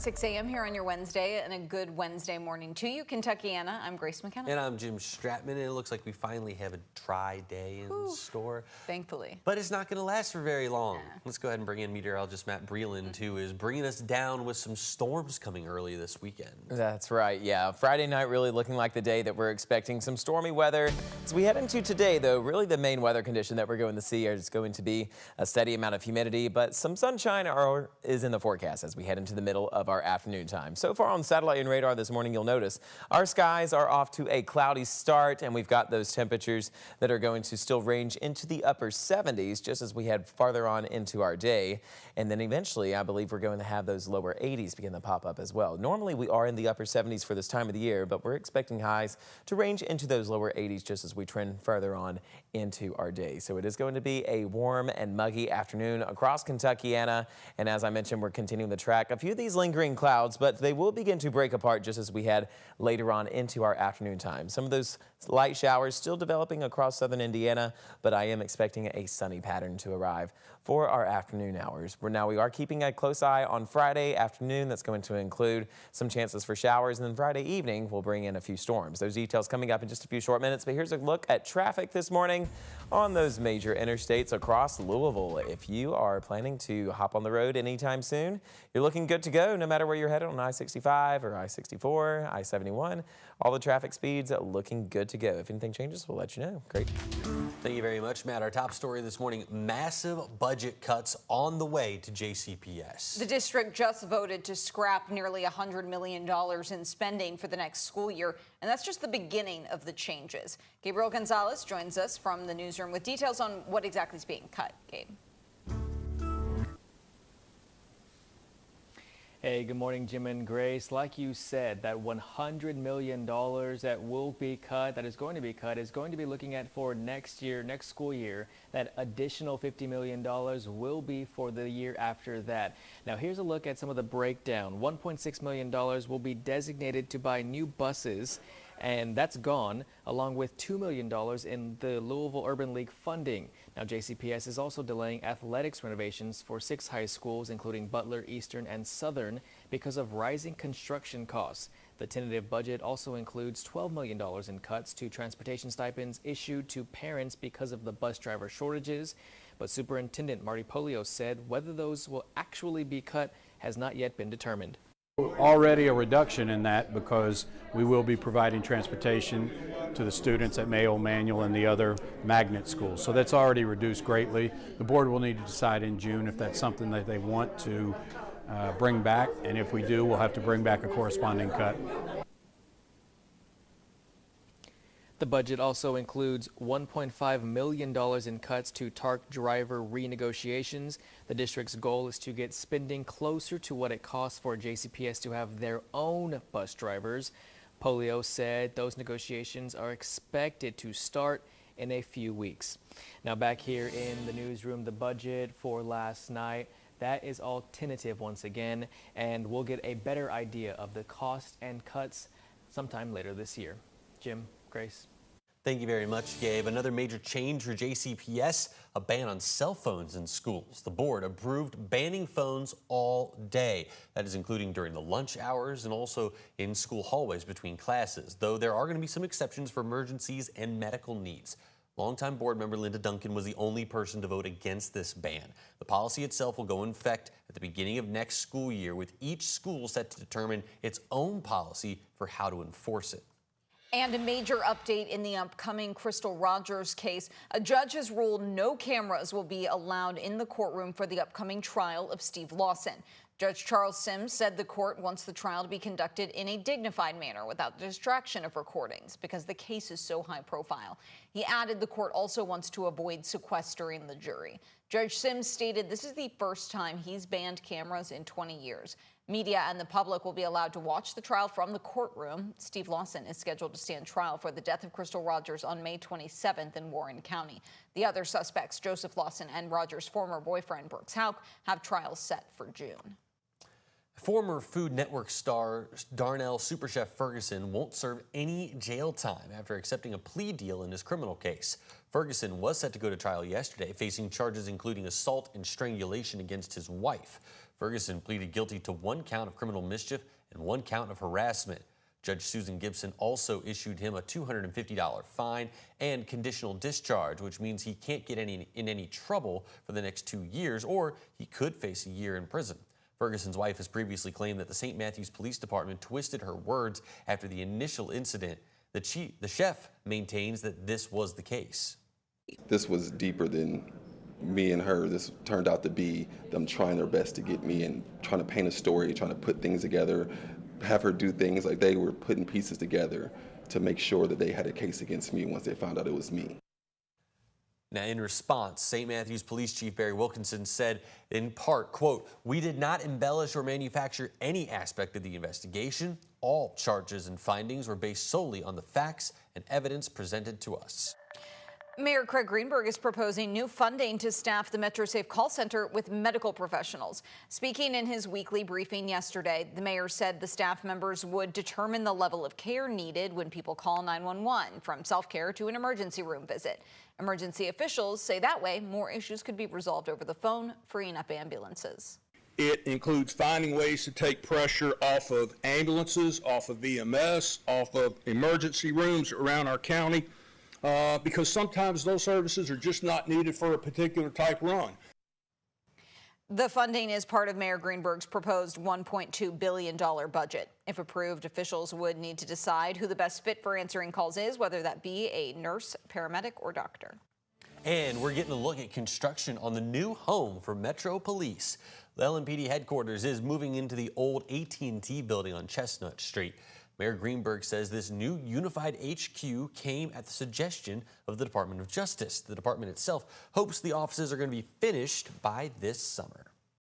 6 a.m. here on your Wednesday, and a good Wednesday morning to you, Kentuckiana. I'm Grace McKenna. And I'm Jim Stratman, and it looks like we finally have a dry day in store. Thankfully. But it's not going to last for very long. Let's go ahead and bring in meteorologist Matt Breland, who is bringing us down with some storms coming early this weekend. That's right, yeah. Friday night really looking like the day that we're expecting some stormy weather. As we head into today, though, really the main weather condition that we're going to see is going to be a steady amount of humidity, but some sunshine is in the forecast as we head into the middle of our afternoon time. So far on satellite and radar this morning, you'll notice our skies are off to a cloudy start, and we've got those temperatures that are going to still range into the upper 70s just as we head farther on into our day. And then eventually, I believe we're going to have those lower 80s begin to pop up as well. Normally, we are in the upper 70s for this time of the year, but we're expecting highs to range into those lower 80s just as we trend further on into our day. So it is going to be a warm and muggy afternoon across Kentuckiana. And as I mentioned, we're continuing to track a few of these lingering clouds, but they will begin to break apart just as we head later on into our afternoon time. Some of those light showers still developing across southern Indiana, but I am expecting a sunny pattern to arrive for our afternoon hours. We are keeping a close eye on Friday afternoon. That's going to include some chances for showers, and then Friday evening we'll bring in a few storms. Those details coming up in just a few short minutes, but here's a look at traffic this morning on those major interstates across Louisville. If you are planning to hop on the road anytime soon, you're looking good to go no matter where you're headed on I-65 or I-64, I-71. All the traffic speeds looking good to go. If anything changes, we'll let you know. Great. Thank you very much, Matt. Our top story this morning, massive budget cuts on the way to JCPS. The district just voted to scrap nearly $100 million in spending for the next school year, and that's just the beginning of the changes. Gabriel Gonzalez joins us from the newsroom with details on what exactly is being cut. Gabe. Hey, good morning, Jim and Grace. Like you said, that $100 million that will be cut, that is going to be cut, is going to be looking at for next year, next school year. That additional $50 million will be for the year after that. Now, here's a look at some of the breakdown. $1.6 million will be designated to buy new buses, and that's gone, along with $2 million in the Louisville Urban League funding. Now, JCPS is also delaying athletics renovations for 6 high schools, including Butler, Eastern, and Southern, because of rising construction costs. The tentative budget also includes $12 million in cuts to transportation stipends issued to parents because of the bus driver shortages. But Superintendent Marty Polio said whether those will actually be cut has not yet been determined. Already a reduction in that because we will be providing transportation to the students at Mayo, Manual, and the other magnet schools. So that's already reduced greatly. The board will need to decide in June if that's something that they want to bring back, and if we do, we'll have to bring back a corresponding cut. The budget also includes $1.5 million in cuts to TARC driver renegotiations. The district's goal is to get spending closer to what it costs for JCPS to have their own bus drivers. Polio said those negotiations are expected to start in a few weeks. Now, back here in the newsroom, the budget for last night, that is all tentative once again, and we'll get a better idea of the cost and cuts sometime later this year. Jim, Grace. Thank you very much, Gabe. Another major change for JCPS, a ban on cell phones in schools. The board approved banning phones all day. That is including during the lunch hours and also in school hallways between classes, though there are going to be some exceptions for emergencies and medical needs. Longtime board member Linda Duncan was the only person to vote against this ban. The policy itself will go in effect at the beginning of next school year, with each school set to determine its own policy for how to enforce it. And a major update in the upcoming Crystal Rogers case. A judge has ruled no cameras will be allowed in the courtroom for the upcoming trial of Steve Lawson. Judge Charles Sims said the court wants the trial to be conducted in a dignified manner without the distraction of recordings because the case is so high profile. He added the court also wants to avoid sequestering the jury. Judge Sims stated this is the first time he's banned cameras in 20 years. Media and the public will be allowed to watch the trial from the courtroom. Steve Lawson is scheduled to stand trial for the death of Crystal Rogers on May 27th in Warren County. The other suspects, Joseph Lawson and Rogers' former boyfriend, Brooks Houck, have trials set for June. Former Food Network star Darnell Super Chef Ferguson won't serve any jail time after accepting a plea deal in his criminal case. Ferguson was set to go to trial yesterday, facing charges including assault and strangulation against his wife. Ferguson pleaded guilty to 1 count of criminal mischief and 1 count of harassment. Judge Susan Gibson also issued him a $250 fine and conditional discharge, which means he can't get in any trouble for the next 2 years, or he could face a year in prison. Ferguson's wife has previously claimed that the St. Matthews Police Department twisted her words after the initial incident. The chef maintains that this was the case. This was deeper than me and her. This turned out to be them trying their best to get me and trying to paint a story, trying to put things together, have her do things like they were putting pieces together to make sure that they had a case against me once they found out it was me. Now, in response, St. Matthews Police Chief Barry Wilkinson said, in part, quote, "We did not embellish or manufacture any aspect of the investigation. All charges and findings were based solely on the facts and evidence presented to us." Mayor Craig Greenberg is proposing new funding to staff the MetroSafe call center with medical professionals. Speaking in his weekly briefing yesterday, the mayor said the staff members would determine the level of care needed when people call 911, from self-care to an emergency room visit. Emergency officials say that way more issues could be resolved over the phone, freeing up ambulances. It includes finding ways to take pressure off of ambulances, off of VMS, off of emergency rooms around our county, because sometimes those services are just not needed for a particular type run. The funding is part of Mayor Greenberg's proposed $1.2 billion budget. If approved, officials would need to decide who the best fit for answering calls is, whether that be a nurse, paramedic, or doctor. And we're getting a look at construction on the new home for Metro Police. The LMPD headquarters is moving into the old AT&T building on Chestnut Street. Mayor Greenberg says this new unified HQ came at the suggestion of the Department of Justice. The department itself hopes the offices are going to be finished by this summer.